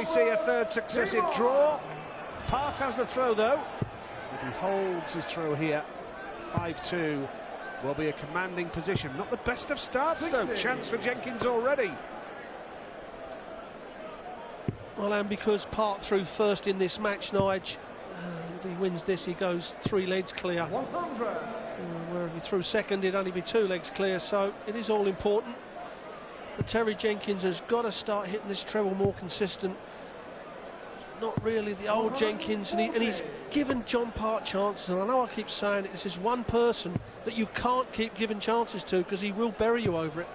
see a third successive draw. Part has the throw though. If he holds his throw here, 5-2 will be a commanding position. Not the best of starts though. Chance for Jenkins already. Well, and because Part threw first in this match, Nige, if he wins this, he goes 3 legs clear. 100. Where if he threw second, it'd only be 2 legs clear, so it is all important. But Terry Jenkins has got to start hitting this treble more consistent. Not really the old Jenkins, and he's given John Part chances, and I know I keep saying it, this is one person that you can't keep giving chances to because he will bury you over it.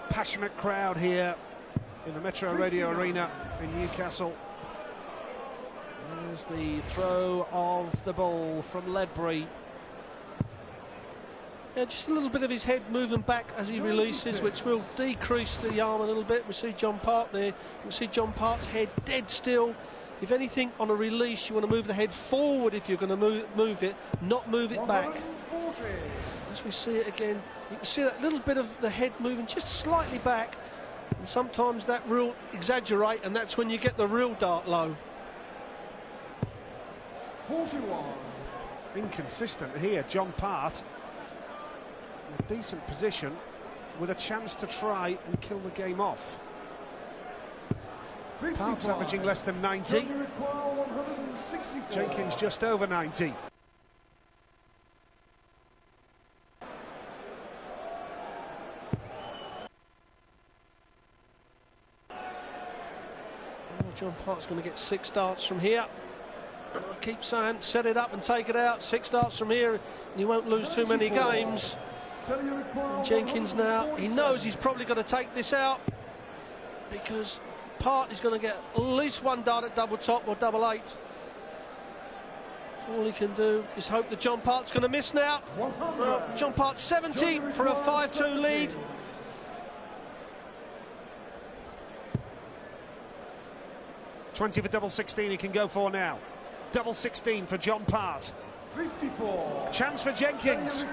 Passionate crowd here in the Metro Radio Arena in Newcastle. There's the throw of the ball from Ledbury. Yeah, just a little bit of his head moving back as he releases, which will decrease the arm a little bit. We see John Part there. We see John Part's head dead still. If anything, on a release, you want to move the head forward if you're going to move it, not move it back. As we see it again, you can see that little bit of the head moving just slightly back, and sometimes that will exaggerate, and that's when you get the real dart low. 41. Inconsistent here, John Part. In a decent position with a chance to try and kill the game off. 55. Part's averaging less than 90. Jenkins just over 90. John Part's going to get 6 darts from here. I keep saying, set it up and take it out. 6 darts from here, and you won't lose too many games. And Jenkins now, he knows he's probably got to take this out because Part is going to get at least 1 dart at double top or double 8. All he can do is hope that John Part's going to miss now. John Part 70 for a 5-2 lead. $20 for double 16 he can go for now. Double 16 for John Part. 54. Chance for Jenkins.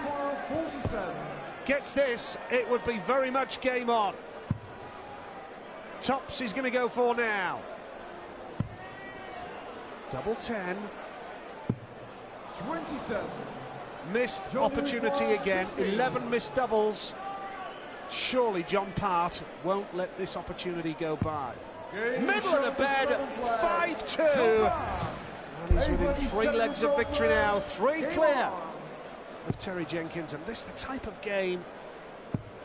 Gets this, it would be very much game on. Tops he's going to go for now. Double 10. 27. Missed opportunity again. 11 missed doubles. Surely John Part won't let this opportunity go by. Middle of the bed, 5-2. And he's within 3 legs of victory now. 3 clear of Terry Jenkins. And this is the type of game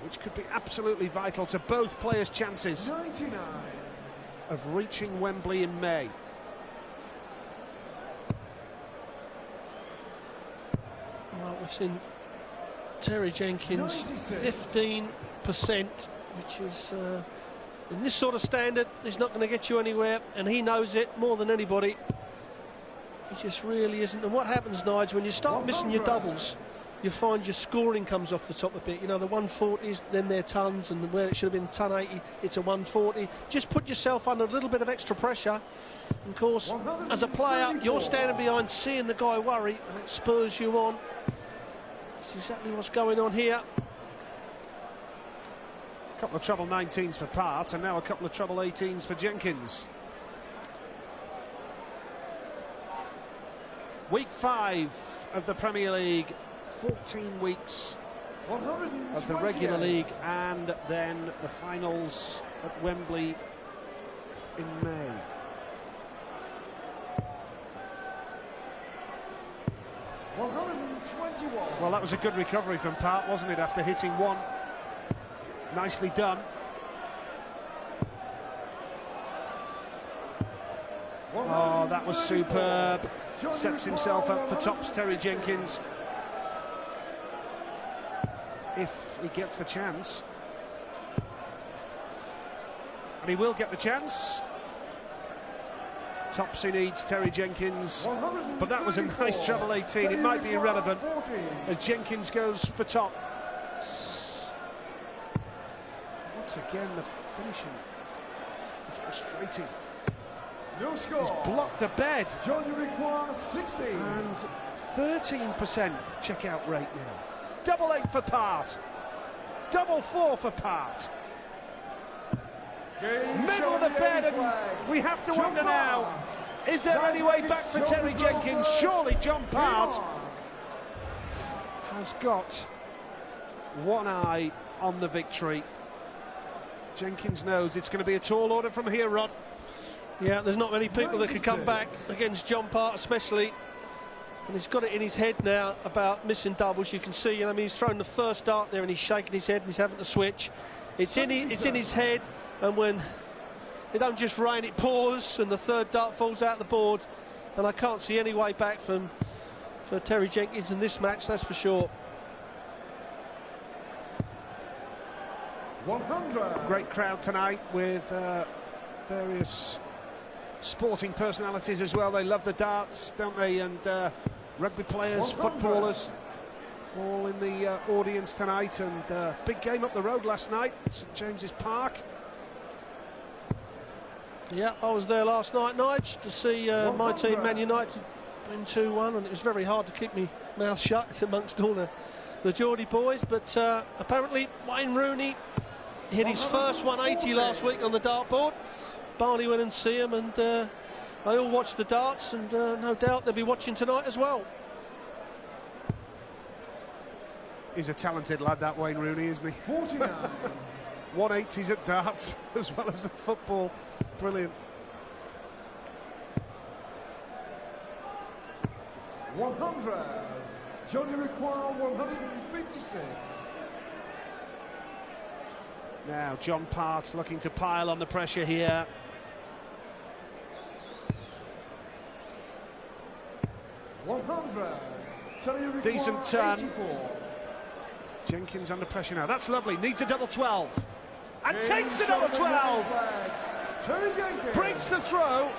which could be absolutely vital to both players' chances 99. of reaching Wembley in May. Well, we've seen Terry Jenkins 15%, which is in this sort of standard, he's not going to get you anywhere, and he knows it more than anybody. He just really isn't. And what happens, Nige, when you start missing your doubles, you find your scoring comes off the top a bit. You know, the 140s, then they're tons, and where it should have been ton 80, it's a 140. Just put yourself under a little bit of extra pressure. And of course, as a player, you're standing behind, seeing the guy worry, and it spurs you on. That's exactly what's going on here. A couple of treble 19s for Part, and now a couple of treble 18s for Jenkins. Week 5 of the Premier League, 14 weeks of the regular league, and then the finals at Wembley in May. Well, that was a good recovery from Part, wasn't it, after hitting one? Nicely done. Oh, that was superb. Sets himself up for tops, Terry Jenkins. If he gets the chance. And he will get the chance. Tops he needs, Terry Jenkins. But that was a nice treble 18. It might be irrelevant as Jenkins goes for top. Once again, the finishing is frustrating. No score. He's blocked a bed. John, you require 60. And 13% checkout rate now. Double 8 for Part. Double 4 for Part. Middle of the bed, and we have to wonder now, is there any way back for Terry Jenkins? Surely John Part has got one eye on the victory. Jenkins knows it's going to be a tall order from here, Rod. Yeah, there's not many people that can come back against John Part especially. And he's got it in his head now about missing doubles. You can see, you know, I mean, he's thrown the first dart there and he's shaking his head and he's having to switch. It's in his head, and when it don't just rain, it pours, and the third dart falls out the board. And I can't see any way back for Terry Jenkins in this match, that's for sure. 100. Great crowd tonight with various sporting personalities as well. They love the darts, don't they? And rugby players, 100. footballers, all in the audience tonight. And big game up the road last night, St James's Park. Yeah, I was there last night, Nige, to see my team, Man United, win 2-1, and it was very hard to keep my mouth shut amongst all the Geordie boys. But apparently Wayne Rooney hit his first 180 last week on the dartboard. Barney went and see him, and they all watched the darts, and no doubt they'll be watching tonight as well. He's a talented lad, that Wayne Rooney, isn't he? 49. 180s at darts as well as the football. Brilliant. 100. Johnny require 156. Now John Part looking to pile on the pressure here. Decent turn. 84. Jenkins under pressure now. That's lovely. Needs a double 12. And takes the double 12. Breaks the throw.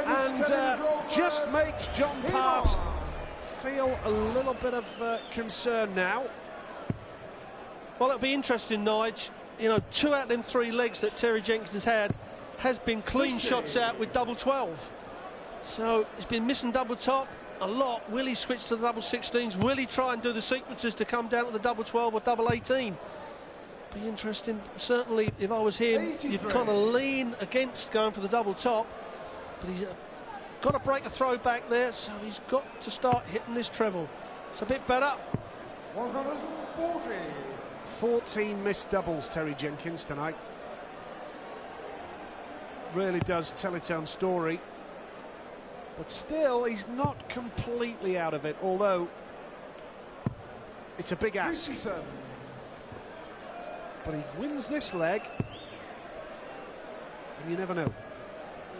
And just makes John Part feel a little bit of concern now. Well, it'll be interesting, Nige. You know, 2 out of them 3 legs that Terry Jenkins has had has been clean 60. shots out with double 12. So he's been missing double top a lot. Will he switch to the double 16s? Will he try and do the sequences to come down to the double 12 or double 18? Be interesting. Certainly, if I was him, 83. you'd kind of lean against going for the double top. But he's got to break a throw back there, so he's got to start hitting this treble. It's a bit better. 140. 14 missed doubles, Terry Jenkins, tonight. Really does tell its own story. But still, he's not completely out of it, although it's a big ask. 57. But he wins this leg, and you never know.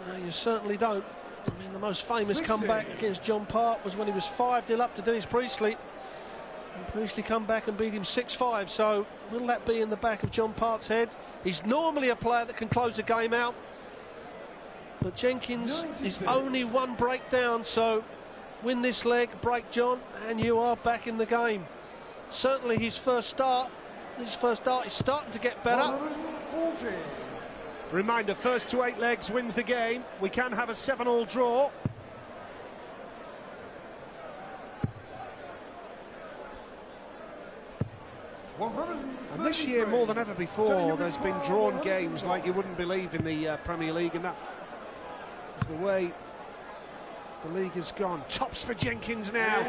No, you certainly don't. I mean, the most famous 60. comeback against John Part was when he was 5-0 up to Dennis Priestley. And Priestley come back and beat him 6-5. So will that be in the back of John Part's head? He's normally a player that can close a game out. But Jenkins 96. is only 1 break down, so win this leg, break John, and you are back in the game. Certainly his first dart is starting to get better. 140. Reminder, first to 8 legs wins the game. We can have a 7-all draw. And this year, more than ever before, there's been drawn games like you wouldn't believe in the Premier League, and that is the way the league has gone. Tops for Jenkins now.